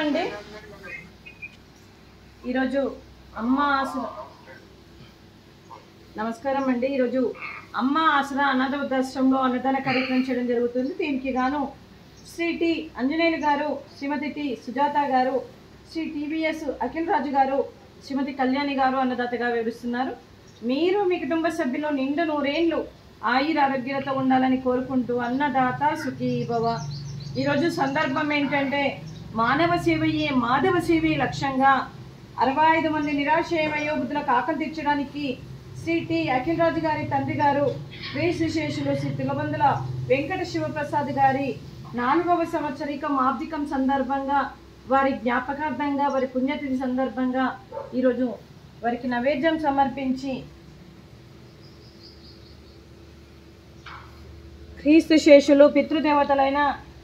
అండి ఈరోజు అమ్మ ఆసరా నమస్కారం అండి. ఈరోజు అమ్మ ఆసరా అనాథ వృద్ధాశ్రమంలో అన్నదాన కార్యక్రమం చేయడం జరుగుతుంది. దీనికి గాను శ్రీ టి అంజనేయులు గారు, శ్రీమతి టి సుజాత గారు, శ్రీ టీవీఎస్ అఖిల్ రాజు గారు, శ్రీమతి కళ్యాణి గారు అన్నదాతగా వివరిస్తున్నారు. మీరు మీ కుటుంబ సభ్యులు నిండు నూరేళ్లు ఆయుర ఆరోగ్యాలతో ఉండాలని కోరుకుంటూ అన్నదాత సుఖీ భవ. ఈరోజు సందర్భం ఏంటంటే మానవ సేవయే మాధవ సేవే లక్ష్యంగా 65 మంది నిరాశ్రయ వయోవృద్ధులకు ఆకలి తీర్చడానికి శ్రీ టి అఖిల్ రాజు గారి తండ్రి గారు శ్రీశేషులు శ్రీ తిలబందుల వెంకట శివప్రసాద్ గారి 4వ సంవత్సరికం ఆబ్దికం సందర్భంగా వారి జ్ఞాపకార్థంగా వారి పుణ్యతిథి సందర్భంగా ఈరోజు వారికి నైవేద్యం సమర్పించి క్రీస్తు శేషులు పితృదేవతలైన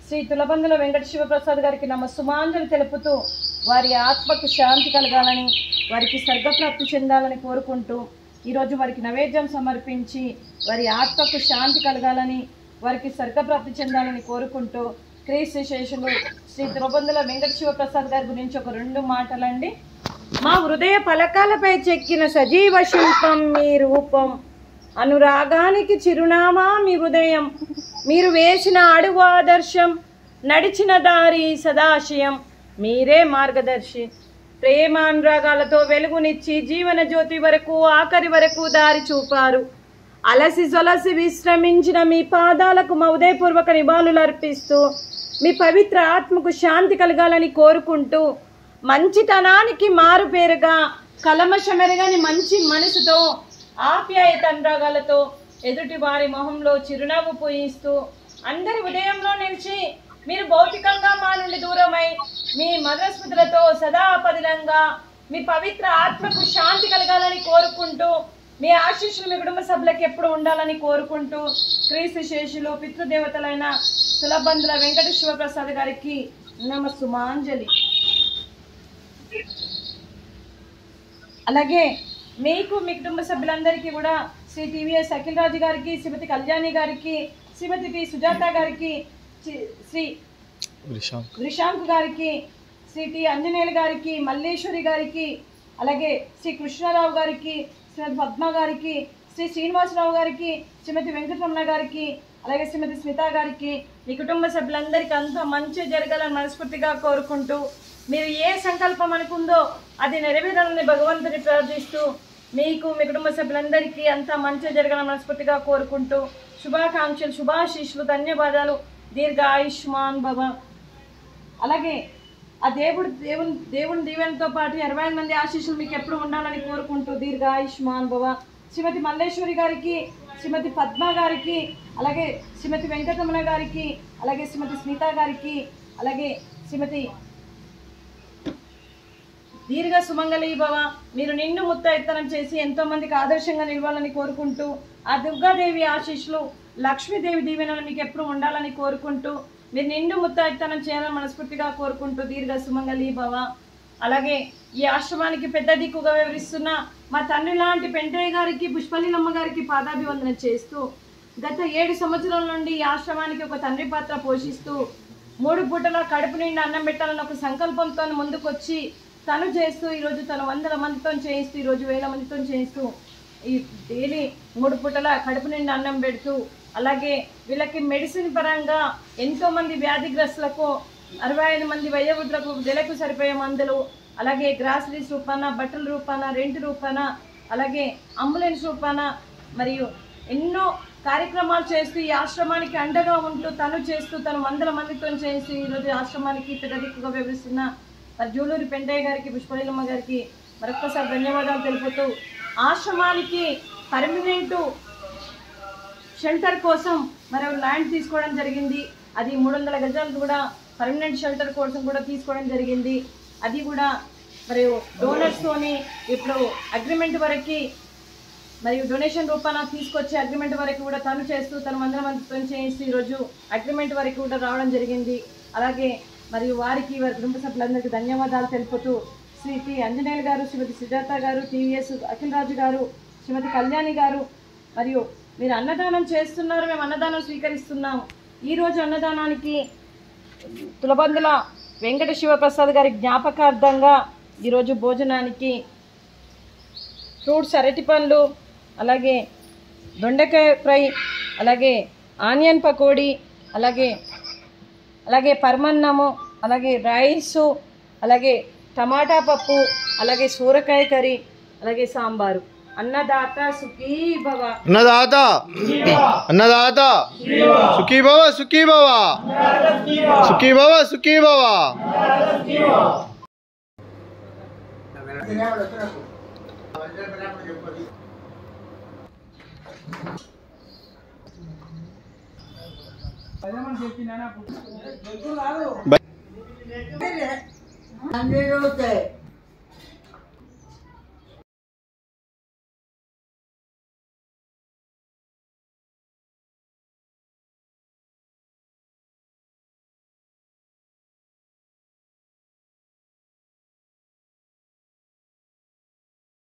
శ్రీ తులబందుల వెంకట శివప్రసాద్ గారికి నమస్సుమాంజలి తెలుపుతూ వారి ఆత్మకు శాంతి కలగాలని, వారికి స్వర్గప్రాప్తి చెందాలని కోరుకుంటూ ఈరోజు వారికి నైవేద్యం సమర్పించి వారి ఆత్మకు శాంతి కలగాలని, వారికి స్వర్గప్రాప్తి చెందాలని కోరుకుంటూ క్రీస్తు శేషులు శ్రీ తులబందుల వెంకట శివప్రసాద్ గారి గురించి ఒక 2 మాటలండి. మా హృదయ పలకాలపై చెక్కిన సజీవ శిల్పం మీ రూపం, అనురాగానికి చిరునామా మీ హృదయం, మీరు వేసిన అడుగు ఆదర్శం, నడిచిన దారి సదాశయం, మీరే మార్గదర్శి. ప్రేమానురాగాలతో వెలుగునిచ్చి జీవన జ్యోతి వరకు ఆఖరి వరకు దారి చూపారు. అలసి సొలసి విశ్రమించిన మీ పాదాలకు మా ఉదయపూర్వక నివాళులు అర్పిస్తూ మీ పవిత్ర ఆత్మకు శాంతి కలగాలని కోరుకుంటూ మంచితనానికి మారు పేరుగా కలమషమెరగని మంచి మనసుతో ఆప్యాయత అనురాగాలతో ఎదుటి వారి మొహంలో చిరునవ్వు పూయిస్తూ అందరి ఉదయంలో నిలిచి మీరు భౌతికంగా మా నుండి దూరమై మీ మధురస్మృతులతో సదా పదిలంగా మీ పవిత్ర ఆత్మకు శాంతి కలగాలని కోరుకుంటూ మీ ఆశీస్సులు మీ కుటుంబ సభ్యులకు ఎప్పుడు ఉండాలని కోరుకుంటూ క్రీస్తు శేషులు పితృదేవతలైన తులబందుల వెంకట శివప్రసాద్ గారికి నమస్సుమాంజలి. అలాగే మీకు మీ కుటుంబ సభ్యులందరికీ కూడా శ్రీ టీవీఎస్ అఖిల్ రాజు గారికి, శ్రీమతి కళ్యాణి గారికి, శ్రీమతి టి సుజాత గారికి, శ్రీ రిషాంక్ గారికి, శ్రీ టి అంజనేయులు గారికి, మల్లేశ్వరి గారికి, అలాగే శ్రీ కృష్ణారావు గారికి, శ్రీమతి పద్మ గారికి, శ్రీ శ్రీనివాసరావు గారికి, శ్రీమతి వెంకటరమణ గారికి, అలాగే శ్రీమతి స్మిత గారికి, మీ కుటుంబ సభ్యులందరికీ అంతా మంచి జరగాలని మనస్ఫూర్తిగా కోరుకుంటూ మీరు ఏ సంకల్పం అనుకుందో అది నెరవేరాలని భగవంతుని ప్రార్థిస్తూ మీకు మీ కుటుంబ సభ్యులందరికీ అంతా మంచి జరగాలని మనస్ఫూర్తిగా కోరుకుంటూ శుభాకాంక్షలు, శుభాశీస్సులు, ధన్యవాదాలు. దీర్ఘ ఆయుష్మాన్ భవ. అలాగే ఆ దేవుని దీవెనతో పాటు 65 మంది ఆశీస్సులు మీకు ఎప్పుడు ఉండాలని కోరుకుంటూ దీర్ఘ ఆయుష్మాన్ భవ. శ్రీమతి మల్లేశ్వరి గారికి, శ్రీమతి పద్మ గారికి, అలాగే శ్రీమతి వెంకటరమణ గారికి, అలాగే శ్రీమతి స్మిత గారికి, అలాగే శ్రీమతి దీర్ఘ సుమంగళీ భవ. మీరు నిండు ముత్తైత్తనం చేసి ఎంతో మందికి ఆదర్శంగా నిలవాలని కోరుకుంటూ ఆ దుర్గాదేవి ఆశీస్సులు, లక్ష్మీదేవి దీవెనలు మీకు ఎప్పుడు ఉండాలని కోరుకుంటూ మీరు నిండు ముత్తైత్తనం చేయాలని మనస్ఫూర్తిగా కోరుకుంటూ దీర్ఘ సుమంగళీ భవ. అలాగే ఈ ఆశ్రమానికి పెద్ద దిక్కుగా వివరిస్తున్న మా తండ్రి లాంటి పెంటయ్య గారికి, పుష్పలీలమ్మ గారికి పాదాభివందన చేస్తూ గత 7 సంవత్సరాల నుండి ఈ ఆశ్రమానికి ఒక తండ్రి పాత్ర పోషిస్తూ 3 పూటల కడుపు నిండా అన్నం పెట్టాలని ఒక సంకల్పంతో ముందుకొచ్చి తను చేస్తూ ఈరోజు తను 100 మందితో చేయిస్తూ ఈరోజు 1000 మందితో చేయిస్తూ ఈ డైలీ 3 పూటల కడుపు నిండా అన్నం పెడుతూ, అలాగే వీళ్ళకి మెడిసిన్ పరంగా ఎంతోమంది వ్యాధిగ్రస్తులకు 65 మంది వయోవృద్ధులకు నెలకు సరిపోయే మందులు, అలాగే గ్రాసరీస్ రూపాన, బట్టల రూపాన, రెంట్ రూపాన, అలాగే అంబులెన్స్ రూపాన మరియు ఎన్నో కార్యక్రమాలు చేస్తూ ఈ ఆశ్రమానికి అండగా ఉంటూ తను చేస్తూ తను 100 మందితో చేస్తూ ఈరోజు ఆశ్రమానికి పెద్ద దిక్కుగా వివరిస్తున్న మరి జూలూరి పెంటయ్య గారికి, పుష్పలీలమ్మ గారికి మరొక్కసారి ధన్యవాదాలు తెలుపుతూ ఆశ్రమానికి పర్మనెంట్ షెల్టర్ కోసం మరో ల్యాండ్ తీసుకోవడం జరిగింది. అది 300 గజాలు కూడా పర్మనెంట్ షెల్టర్ కోసం కూడా తీసుకోవడం జరిగింది. అది కూడా మరియు డోనర్స్తోని ఇప్పుడు అగ్రిమెంట్ వరకు మరియు డొనేషన్ రూపాన తీసుకొచ్చే అగ్రిమెంట్ వరకు కూడా తను చేస్తూ తను 100 మందితో చేసి ఈరోజు అగ్రిమెంట్ వరకు కూడా రావడం జరిగింది. అలాగే మరియు వారికి వారి కుటుంబ సభ్యులందరికీ ధన్యవాదాలు తెలుపుతూ శ్రీ టి అంజనేయులు గారు, శ్రీమతి సుజాత గారు, టీవీఎస్ అఖిల్ రాజు గారు, శ్రీమతి కళ్యాణి గారు, మరియు మీరు అన్నదానం చేస్తున్నారు, మేము అన్నదానం స్వీకరిస్తున్నాము. ఈరోజు అన్నదానానికి తులబందుల వెంకట శివప్రసాద్ గారి జ్ఞాపకార్థంగా ఈరోజు భోజనానికి ఫ్రూట్స్, అరటి పండ్లు, అలాగే దొండకాయ ఫ్రై, అలాగే ఆనియన్ పకోడీ, అలాగే పరమన్నము, అలాగే రైసు, అలాగే టమాటా పప్పు, అలాగే సూరకాయ కర్రీ, అలాగే సాంబారు. అన్నదాత సుఖీ భవ, అన్నదాత అన్నదాత సుఖీ భవ, సుఖీ భవ, సుఖీ భవ, సుఖీ భవ. Andrew